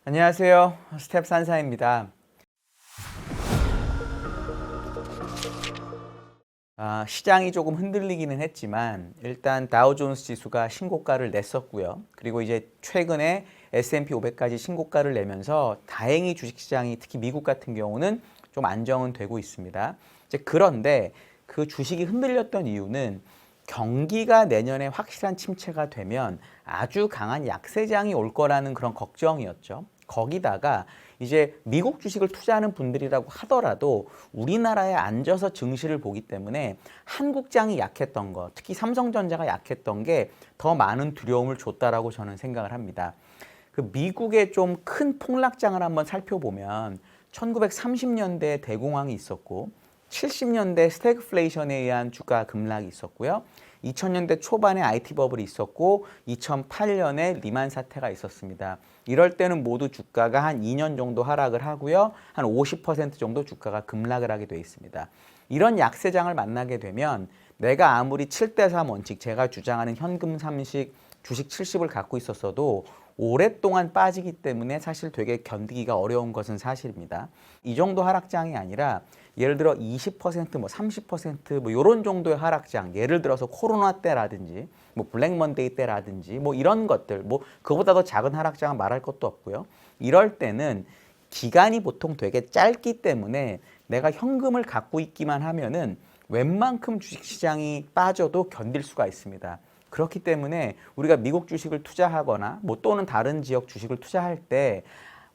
안녕하세요. 스텝 산사입니다. 시장이 조금 흔들리기는 했지만 일단 다우존스 지수가 신고가를 냈었고요. 그리고 이제 최근에 S&P 500까지 신고가를 내면서 다행히 주식시장이 특히 미국 같은 경우는 좀 안정은 되고 있습니다. 이제 그런데 그 주식이 흔들렸던 이유는 경기가 내년에 확실한 침체가 되면 아주 강한 약세장이 올 거라는 그런 걱정이었죠. 거기다가 이제 미국 주식을 투자하는 분들이라고 하더라도 우리나라에 앉아서 증시를 보기 때문에 한국장이 약했던 것, 특히 삼성전자가 약했던 게 더 많은 두려움을 줬다라고 저는 생각을 합니다. 그 미국의 좀 큰 폭락장을 한번 살펴보면 1930년대 대공황이 있었고 70년대 스태그플레이션에 의한 주가 급락이 있었고요. 2000년대 초반에 IT 버블이 있었고 2008년에 리만 사태가 있었습니다. 이럴 때는 모두 주가가 한 2년 정도 하락을 하고요. 한 50% 정도 주가가 급락을 하게 돼 있습니다. 이런 약세장을 만나게 되면 내가 아무리 7대3 원칙, 제가 주장하는 현금 30, 주식 70을 갖고 있었어도 오랫동안 빠지기 때문에 사실 되게 견디기가 어려운 것은 사실입니다. 이 정도 하락장이 아니라 예를 들어 20%, 뭐 30%, 뭐 이런 정도의 하락장, 예를 들어서 코로나 때라든지, 뭐 블랙 먼데이 때라든지, 뭐 이런 것들, 뭐 그보다 더 작은 하락장은 말할 것도 없고요. 이럴 때는 기간이 보통 되게 짧기 때문에 내가 현금을 갖고 있기만 하면은 웬만큼 주식시장이 빠져도 견딜 수가 있습니다. 그렇기 때문에 우리가 미국 주식을 투자하거나 뭐 또는 다른 지역 주식을 투자할 때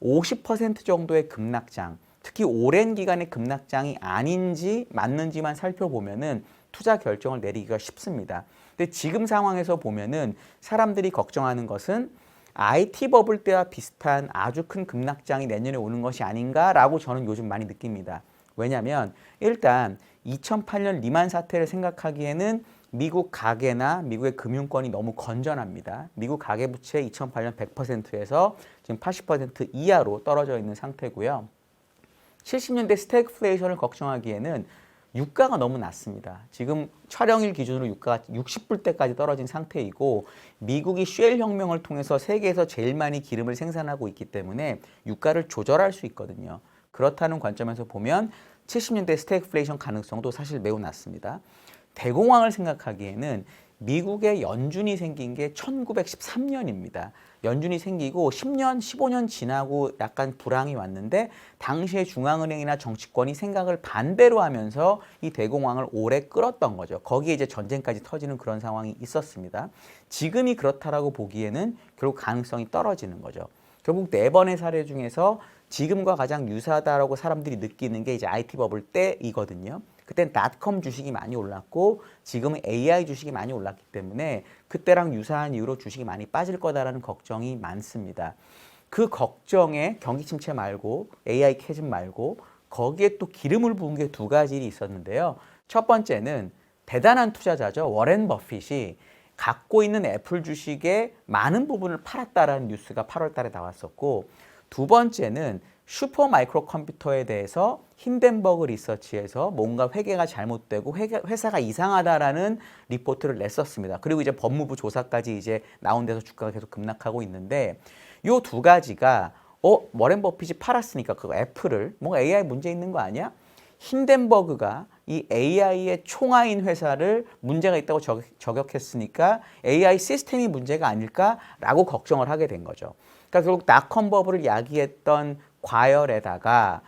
50% 정도의 급락장, 특히 오랜 기간의 급락장이 아닌지 맞는지만 살펴보면은 투자 결정을 내리기가 쉽습니다. 근데 지금 상황에서 보면은 사람들이 걱정하는 것은 IT 버블 때와 비슷한 아주 큰 급락장이 내년에 오는 것이 아닌가라고 저는 요즘 많이 느낍니다. 왜냐하면 일단 2008년 리만 사태를 생각하기에는 미국 가계나 미국의 금융권이 너무 건전합니다. 미국 가계부채 2008년 100%에서 지금 80% 이하로 떨어져 있는 상태고요. 70년대 스태그플레이션을 걱정하기에는 유가가 너무 낮습니다. 지금 촬영일 기준으로 유가가 60불대까지 떨어진 상태이고 미국이 쉘 혁명을 통해서 세계에서 제일 많이 기름을 생산하고 있기 때문에 유가를 조절할 수 있거든요. 그렇다는 관점에서 보면 70년대 스태그플레이션 가능성도 사실 매우 낮습니다. 대공황을 생각하기에는 미국의 연준이 생긴 게 1913년입니다. 연준이 생기고 10년, 15년 지나고 약간 불황이 왔는데 당시에 중앙은행이나 정치권이 생각을 반대로 하면서 이 대공황을 오래 끌었던 거죠. 거기에 이제 전쟁까지 터지는 그런 상황이 있었습니다. 지금이 그렇다라고 보기에는 결국 가능성이 떨어지는 거죠. 결국 네 번의 사례 중에서 지금과 가장 유사하다라고 사람들이 느끼는 게 이제 IT 버블 때이거든요. 그땐 닷컴 주식이 많이 올랐고 지금은 AI 주식이 많이 올랐기 때문에 그때랑 유사한 이유로 주식이 많이 빠질 거다라는 걱정이 많습니다. 그 걱정에 경기 침체 말고 AI 캐즘 말고 거기에 또 기름을 부은 게 두 가지 일이 있었는데요. 첫 번째는 대단한 투자자죠. 워렌 버핏이 갖고 있는 애플 주식의 많은 부분을 팔았다라는 뉴스가 8월 달에 나왔었고 두 번째는 슈퍼 마이크로 컴퓨터에 대해서 힌덴버그 리서치에서 뭔가 회계가 잘못되고 회사가 이상하다라는 리포트를 냈었습니다. 그리고 이제 법무부 조사까지 이제 나온 데서 주가가 계속 급락하고 있는데 요 두 가지가 워렌 버핏이 팔았으니까 그거 애플을 뭔가 AI 문제 있는 거 아니야? 힌덴버그가 이 AI의 총아인 회사를 문제가 있다고 저격했으니까 AI 시스템이 문제가 아닐까라고 걱정을 하게 된 거죠. 그러니까 결국 닷컴 버블을 야기했던 과열에다가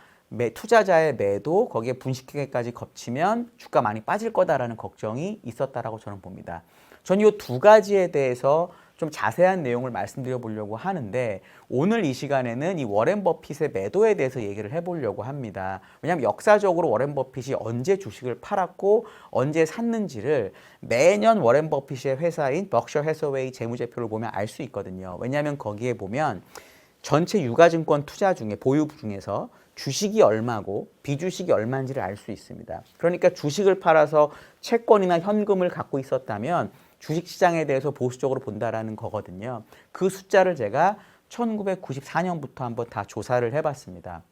투자자의 매도 거기에 분식회계까지 겹치면 주가 많이 빠질 거다라는 걱정이 있었다라고 저는 봅니다. 저는 이 두 가지에 대해서 좀 자세한 내용을 말씀드려 보려고 하는데 오늘 이 시간에는 이 워렌 버핏의 매도에 대해서 얘기를 해보려고 합니다. 왜냐하면 역사적으로 워렌 버핏이 언제 주식을 팔았고 언제 샀는지를 매년 워렌 버핏의 회사인 벅셔 해서웨이 재무제표를 보면 알 수 있거든요. 왜냐하면 거기에 보면 전체 유가증권 투자 중에 보유 중에서 주식이 얼마고 비주식이 얼마인지를 알 수 있습니다. 그러니까 주식을 팔아서 채권이나 현금을 갖고 있었다면 주식시장에 대해서 보수적으로 본다라는 거거든요. 그 숫자를 제가 1994년부터 한번 다 조사를 해봤습니다.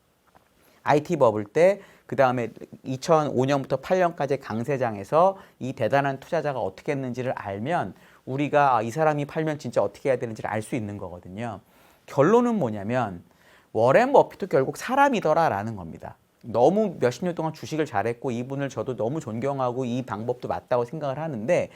IT 버블 때, 그 다음에 2005년부터 8년까지 강세장에서 이 대단한 투자자가 어떻게 했는지를 알면 우리가 이 사람이 팔면 진짜 어떻게 해야 되는지를 알 수 있는 거거든요. 결론은 뭐냐면 워렌 버핏도 결국 사람이더라라는 겁니다. 너무 몇십 년 동안 주식을 잘했고 이분을 저도 너무 존경하고 이 방법도 맞다고 생각을 하는데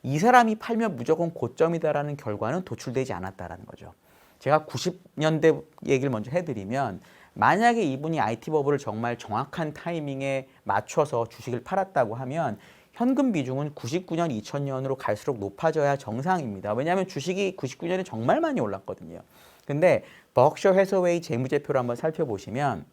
이 사람이 팔면 무조건 고점이다라는 결과는 도출되지 않았다라는 거죠. 제가 90년대 얘기를 먼저 해드리면 만약에 이분이 IT 버블을 정말 정확한 타이밍에 맞춰서 주식을 팔았다고 하면 현금 비중은 99년, 2000년으로 갈수록 높아져야 정상입니다. 왜냐하면 주식이 99년에 정말 많이 올랐거든요. 근데 버크셔 해서웨이 재무제표를 한번 살펴보시면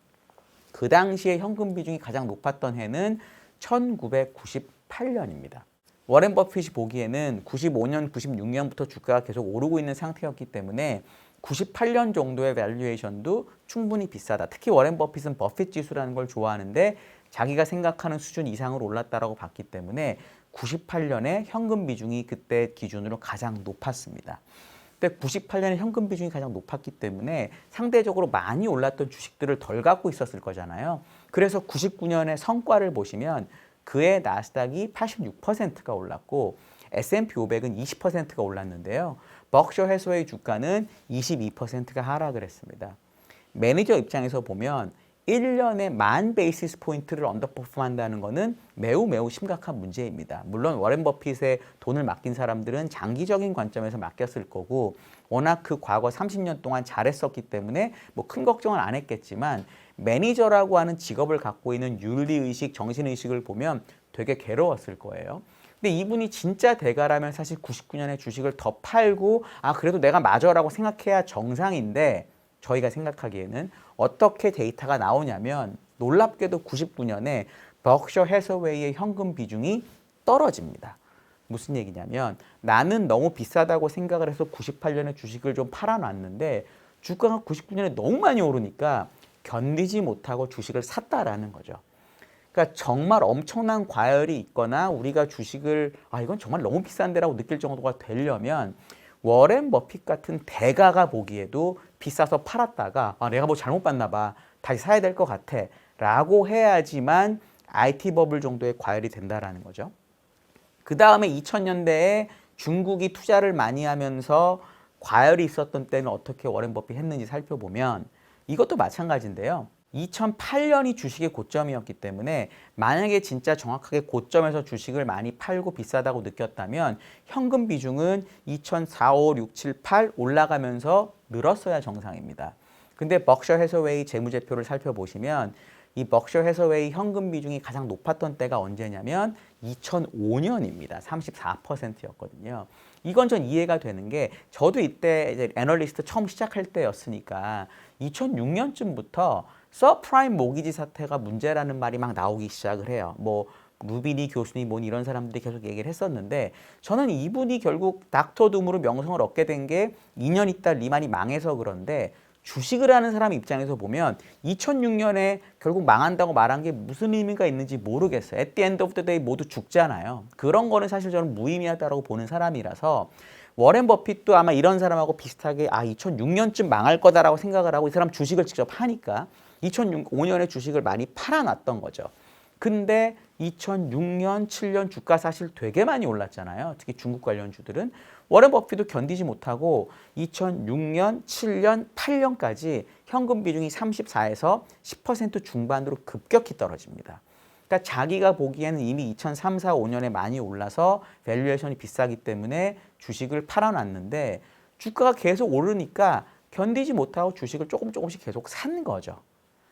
그 당시에 현금 비중이 가장 높았던 해는 1998년입니다. 워렌 버핏이 보기에는 95년, 96년부터 주가가 계속 오르고 있는 상태였기 때문에 98년 정도의 밸류에이션도 충분히 비싸다. 특히 워렌 버핏은 버핏 지수라는 걸 좋아하는데 자기가 생각하는 수준 이상으로 올랐다라고 봤기 때문에 98년에 현금 비중이 그때 기준으로 가장 높았습니다. 근데 98년에 현금 비중이 가장 높았기 때문에 상대적으로 많이 올랐던 주식들을 덜 갖고 있었을 거잖아요. 그래서 99년의 성과를 보시면 그의 나스닥이 86%가 올랐고 S&P 500은 20%가 올랐는데요. 버크셔 해서웨이 주가는 22%가 하락을 했습니다. 매니저 입장에서 보면 1년에 10,000베이시스 포인트를 언더퍼폼 한다는 것은 매우 심각한 문제입니다. 물론 워렌 버핏에 돈을 맡긴 사람들은 장기적인 관점에서 맡겼을 거고 워낙 그 과거 30년 동안 잘했었기 때문에 뭐 큰 걱정은 안 했겠지만 매니저라고 하는 직업을 갖고 있는 윤리의식, 정신의식을 보면 되게 괴로웠을 거예요. 근데 이분이 진짜 대가라면 사실 99년에 주식을 더 팔고 그래도 내가 맞아라고 생각해야 정상인데 저희가 생각하기에는 어떻게 데이터가 나오냐면 놀랍게도 99년에 버크셔 해서웨이의 현금 비중이 떨어집니다. 무슨 얘기냐면 나는 너무 비싸다고 생각을 해서 98년에 주식을 좀 팔아놨는데 주가가 99년에 너무 많이 오르니까 견디지 못하고 주식을 샀다라는 거죠. 그러니까 정말 엄청난 과열이 있거나 우리가 주식을 이건 정말 너무 비싼데라고 느낄 정도가 되려면 워렌 버핏 같은 대가가 보기에도 비싸서 팔았다가 내가 뭐 잘못 봤나 봐. 다시 사야 될 것 같아. 라고 해야지만 IT 버블 정도의 과열이 된다라는 거죠. 그 다음에 2000년대에 중국이 투자를 많이 하면서 과열이 있었던 때는 어떻게 워렌 버핏 했는지 살펴보면 이것도 마찬가지인데요. 2008년이 주식의 고점이었기 때문에 만약에 진짜 정확하게 고점에서 주식을 많이 팔고 비싸다고 느꼈다면 현금 비중은 2004, 5, 6, 7, 8 올라가면서 늘었어야 정상입니다. 근데 버크셔 해서웨이 재무제표를 살펴보시면 이 버크셔 해서웨이 현금 비중이 가장 높았던 때가 언제냐면 2005년입니다. 34%였거든요. 이건 전 이해가 되는 게 저도 이때 이제 애널리스트 처음 시작할 때였으니까 2006년쯤부터 서프라임 모기지 사태가 문제라는 말이 막 나오기 시작을 해요. 뭐 루비니 교수님 뭐 이런 사람들이 계속 얘기를 했었는데 저는 이분이 결국 닥터 둠으로 명성을 얻게 된 게 2년 있다 리만이 망해서 그런데 주식을 하는 사람 입장에서 보면 2006년에 결국 망한다고 말한 게 무슨 의미가 있는지 모르겠어요. At the end of the day 모두 죽잖아요. 그런 거는 사실 저는 무의미하다고 보는 사람이라서 워렌 버핏도 아마 이런 사람하고 비슷하게 2006년쯤 망할 거다라고 생각을 하고 이 사람 주식을 직접 하니까 2005년에 주식을 많이 팔아놨던 거죠. 근데 2006년, 7년 주가 사실 되게 많이 올랐잖아요. 특히 중국 관련주들은. 워렌 버핏도 견디지 못하고 2006년, 7년, 8년까지 현금 비중이 34에서 10% 중반으로 급격히 떨어집니다. 그러니까 자기가 보기에는 이미 2003, 4, 5년에 많이 올라서 밸류에이션이 비싸기 때문에 주식을 팔아놨는데 주가가 계속 오르니까 견디지 못하고 주식을 조금씩 계속 산 거죠.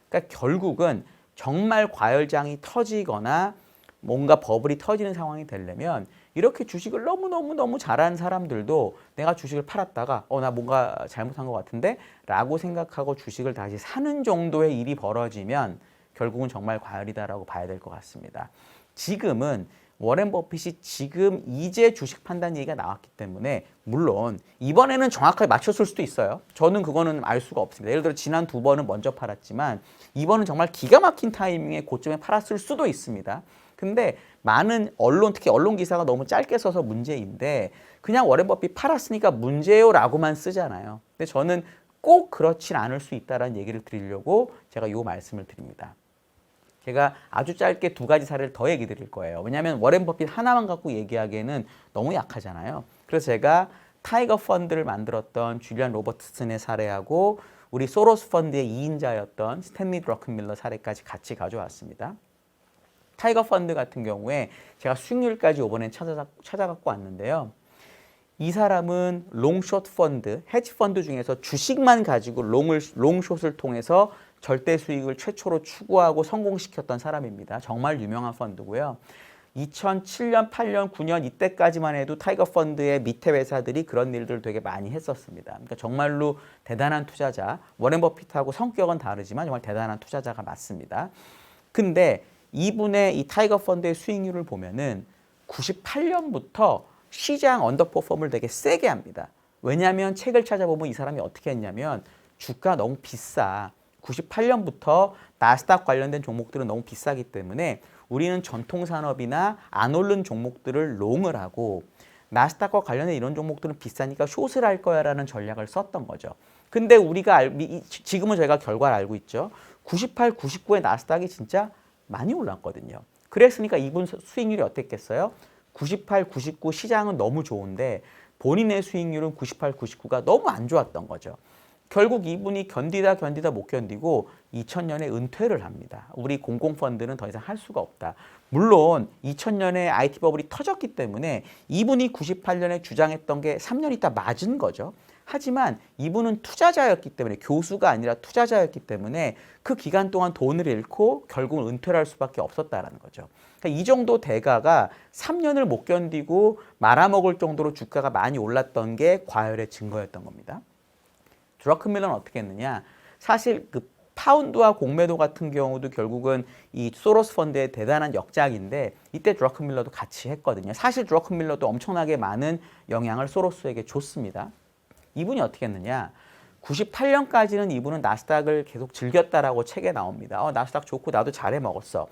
그러니까 결국은 정말 과열장이 터지거나 뭔가 버블이 터지는 상황이 되려면 이렇게 주식을 너무 잘하는 사람들도 내가 주식을 팔았다가 나 뭔가 잘못한 것 같은데 라고 생각하고 주식을 다시 사는 정도의 일이 벌어지면 결국은 정말 과열이다라고 봐야 될 것 같습니다. 지금은 워렌 버핏이 지금 이제 주식 판단 얘기가 나왔기 때문에 물론 이번에는 정확하게 맞췄을 수도 있어요. 저는 그거는 알 수가 없습니다. 예를 들어 지난 2번은 먼저 팔았지만 이번은 정말 기가 막힌 타이밍에 고점에 팔았을 수도 있습니다. 근데 많은 언론, 특히 언론 기사가 너무 짧게 써서 문제인데 그냥 워렌 버핏 팔았으니까 문제요 라고만 쓰잖아요. 근데 저는 꼭 그렇진 않을 수 있다는 얘기를 드리려고 제가 이 말씀을 드립니다. 제가 아주 짧게 2가지 사례를 더 얘기 드릴 거예요. 왜냐하면 워렌 버핏 하나만 갖고 얘기하기에는 너무 약하잖아요. 그래서 제가 타이거 펀드를 만들었던 줄리안 로버트슨의 사례하고 우리 소로스 펀드의 2인자였던 스탠리 드러큰밀러 사례까지 같이 가져왔습니다. 타이거 펀드 같은 경우에 제가 수익률까지 이번엔 찾아갖고 왔는데요. 이 사람은 롱숏 펀드, 헤지 펀드 중에서 주식만 가지고 롱숏을 통해서 절대 수익을 최초로 추구하고 성공시켰던 사람입니다. 정말 유명한 펀드고요. 2007년, 8년, 9년 이때까지만 해도 타이거 펀드의 밑에 회사들이 그런 일들을 되게 많이 했었습니다. 그러니까 정말로 대단한 투자자, 워렌 버핏하고 성격은 다르지만 정말 대단한 투자자가 맞습니다. 근데 이분의 이 타이거 펀드의 수익률을 보면은 98년부터 시장 언더퍼폼을 되게 세게 합니다. 왜냐하면 책을 찾아보면 이 사람이 어떻게 했냐면 주가 너무 비싸. 98년부터 나스닥 관련된 종목들은 너무 비싸기 때문에 우리는 전통산업이나 안 오른 종목들을 롱을 하고 나스닥과 관련된 이런 종목들은 비싸니까 숏을 할 거야 라는 전략을 썼던 거죠. 근데 우리가 지금은 저희가 결과를 알고 있죠. 98, 99에 나스닥이 진짜 많이 올랐거든요. 그랬으니까 이분 수익률이 어땠겠어요? 98, 99 시장은 너무 좋은데 본인의 수익률은 98, 99가 너무 안 좋았던 거죠. 결국 이분이 견디다 못 견디고 2000년에 은퇴를 합니다. 우리 공공펀드는 더 이상 할 수가 없다. 물론 2000년에 IT 버블이 터졌기 때문에 이분이 98년에 주장했던 게 3년 있다 맞은 거죠. 하지만 이분은 투자자였기 때문에 교수가 아니라 투자자였기 때문에 그 기간 동안 돈을 잃고 결국은 은퇴를 할 수밖에 없었다라는 거죠. 그러니까 이 정도 대가가 3년을 못 견디고 말아먹을 정도로 주가가 많이 올랐던 게 과열의 증거였던 겁니다. 드러큰밀러는 어떻게 했느냐? 사실 그 파운드와 공매도 같은 경우도 결국은 이 소로스 펀드의 대단한 역작인데 이때 드러큰밀러도 같이 했거든요. 사실 드러큰밀러도 엄청나게 많은 영향을 소로스에게 줬습니다. 이분이 어떻게 했느냐? 98년까지는 이분은 나스닥을 계속 즐겼다라고 책에 나옵니다. 나스닥 좋고 나도 잘해 먹었어.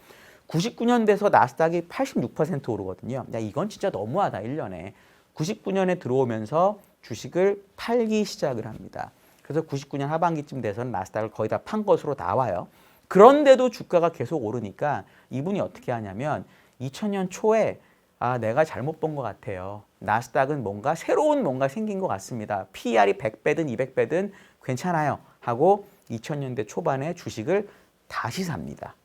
99년 돼서 나스닥이 86% 오르거든요. 야, 이건 진짜 너무하다, 1년에. 99년에 들어오면서 주식을 팔기 시작을 합니다. 그래서 99년 하반기쯤 돼서는 나스닥을 거의 다 판 것으로 나와요. 그런데도 주가가 계속 오르니까 이분이 어떻게 하냐면 2000년 초에 내가 잘못 본 것 같아요. 나스닥은 뭔가 새로운 뭔가 생긴 것 같습니다. PER이 100배든 200배든 괜찮아요. 하고 2000년대 초반에 주식을 다시 삽니다.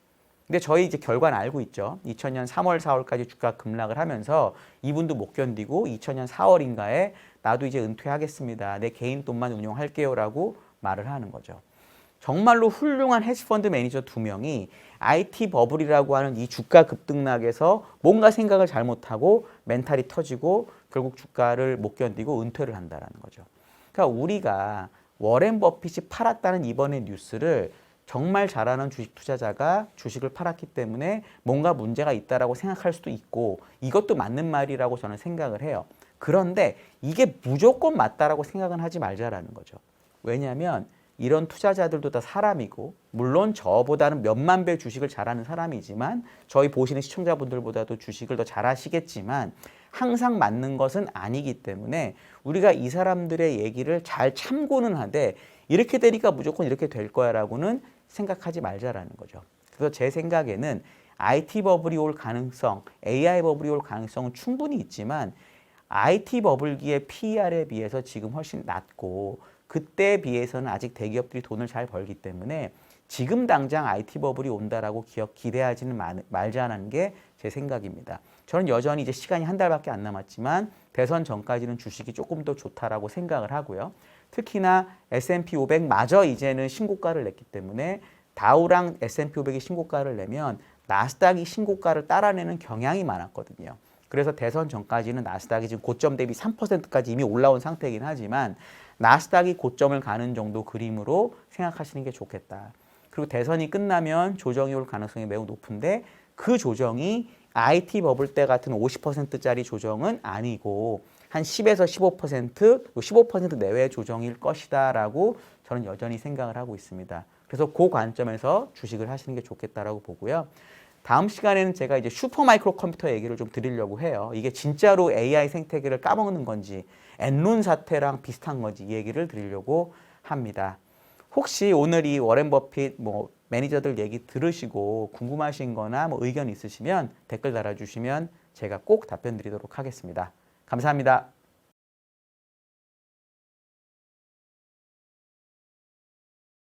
근데 저희 이제 결과는 알고 있죠. 2000년 3월, 4월까지 주가 급락을 하면서 이분도 못 견디고 2000년 4월인가에 나도 이제 은퇴하겠습니다. 내 개인 돈만 운용할게요라고 말을 하는 거죠. 정말로 훌륭한 헤지펀드 매니저 2명이 IT 버블이라고 하는 이 주가 급등락에서 뭔가 생각을 잘못하고 멘탈이 터지고 결국 주가를 못 견디고 은퇴를 한다는 거죠. 그러니까 우리가 워렌 버핏이 팔았다는 이번의 뉴스를 정말 잘하는 주식 투자자가 주식을 팔았기 때문에 뭔가 문제가 있다라고 생각할 수도 있고 이것도 맞는 말이라고 저는 생각을 해요. 그런데 이게 무조건 맞다라고 생각은 하지 말자라는 거죠. 왜냐하면 이런 투자자들도 다 사람이고 물론 저보다는 몇만 배 주식을 잘하는 사람이지만 저희 보시는 시청자분들보다도 주식을 더 잘하시겠지만 항상 맞는 것은 아니기 때문에 우리가 이 사람들의 얘기를 잘 참고는 하되 이렇게 되니까 무조건 이렇게 될 거야 라고는 생각하지 말자라는 거죠. 그래서 제 생각에는 IT 버블이 올 가능성, AI 버블이 올 가능성은 충분히 있지만 IT 버블기의 PER에 비해서 지금 훨씬 낮고 그때에 비해서는 아직 대기업들이 돈을 잘 벌기 때문에 지금 당장 IT 버블이 온다라고 기대하지는 말자는 게 제 생각입니다. 저는 여전히 이제 시간이 한 달밖에 안 남았지만 대선 전까지는 주식이 조금 더 좋다라고 생각을 하고요. 특히나 S&P 500마저 이제는 신고가를 냈기 때문에 다우랑 S&P 500이 신고가를 내면 나스닥이 신고가를 따라내는 경향이 많았거든요. 그래서 대선 전까지는 나스닥이 지금 고점 대비 3%까지 이미 올라온 상태이긴 하지만 나스닥이 고점을 가는 정도 그림으로 생각하시는 게 좋겠다. 그리고 대선이 끝나면 조정이 올 가능성이 매우 높은데 그 조정이 IT 버블 때 같은 50%짜리 조정은 아니고 한 10에서 15%, 15% 내외의 조정일 것이다 라고 저는 여전히 생각을 하고 있습니다. 그래서 그 관점에서 주식을 하시는 게 좋겠다라고 보고요. 다음 시간에는 제가 이제 슈퍼마이크로 컴퓨터 얘기를 좀 드리려고 해요. 이게 진짜로 AI 생태계를 까먹는 건지 엔론 사태랑 비슷한 건지 이 얘기를 드리려고 합니다. 혹시 오늘 이 워렌 버핏 매니저들 얘기 들으시고 궁금하신 거나 의견 있으시면 댓글 달아주시면 제가 꼭 답변 드리도록 하겠습니다. 감사합니다.